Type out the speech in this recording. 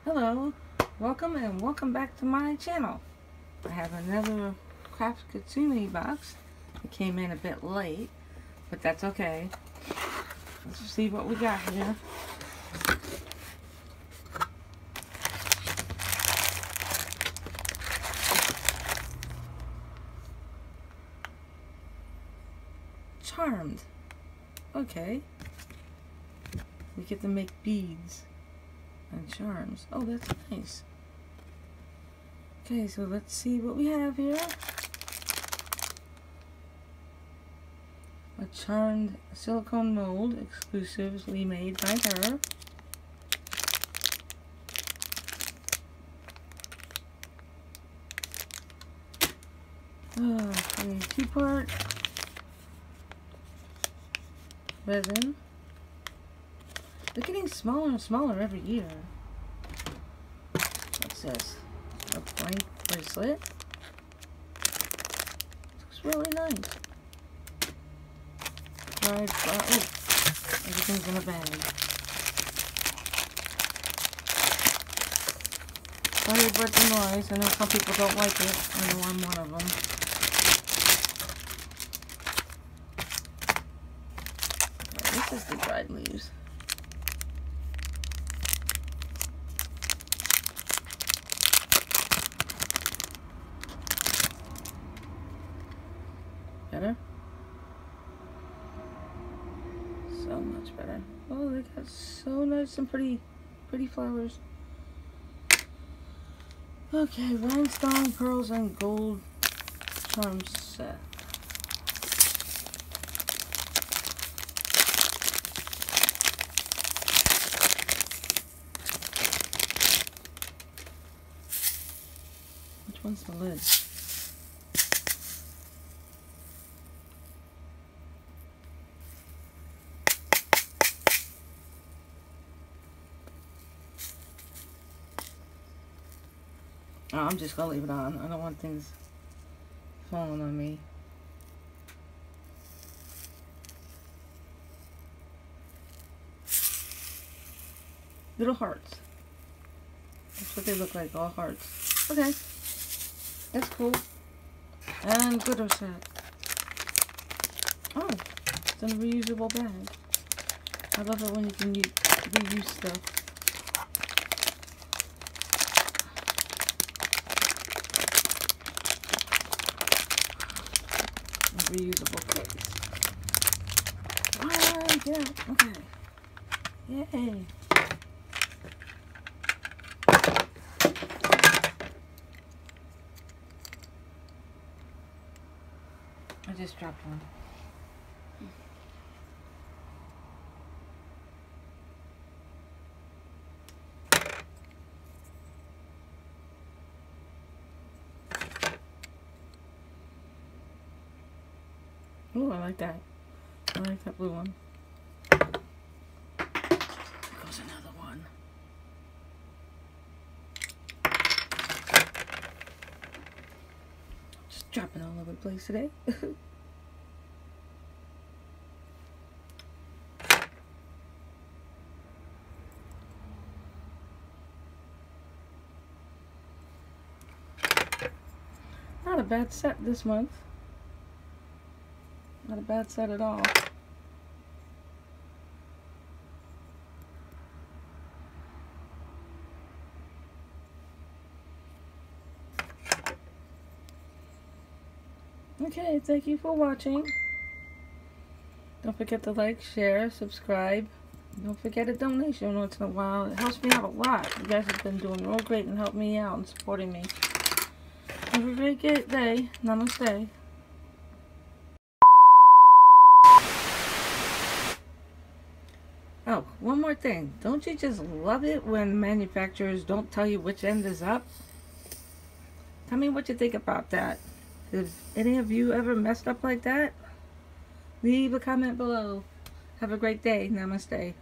Hello, welcome back to my channel. I have another Craft Katsumi box. It came in a bit late, but that's okay. Let's see what we got here. Charmed. Okay. We get to make beads and charms. Oh, that's nice. Okay, so let's see what we have here. A charmed silicone mold, exclusively made by her. Okay, two-part resin. They're getting smaller and smaller every year. What's this? A blank bracelet. Looks really nice. Dried flower. Oh, everything's in a bag. Sorry about the noise. I know some people don't like it. I know I'm one of them. Okay, this is the dried leaves. Better? So much better. Oh, they got so nice and pretty flowers. Okay, rhinestone, pearls, and gold charm set. Which one's the lid? Oh, I'm just gonna leave it on. I don't want things falling on me. Little hearts. That's what they look like, all hearts. Okay. That's cool. And glitter set. Oh, it's in a reusable bag. I love it when you can reuse stuff. Reusable case. Alright, yeah, okay. Yay. I just dropped one. Ooh, I like that. I like that blue one. There goes another one. Just dropping all over the place today. Not a bad set this month. Not a bad set at all. Okay, thank you for watching. Don't forget to like, share, subscribe. Don't forget a donation once in a while. It helps me out a lot. You guys have been doing real great and helping me out and supporting me. Have a great day. Namaste. Oh, one more thing. Don't you just love it when manufacturers don't tell you which end is up? Tell me what you think about that. Have any of you ever messed up like that? Leave a comment below. Have a great day. Namaste.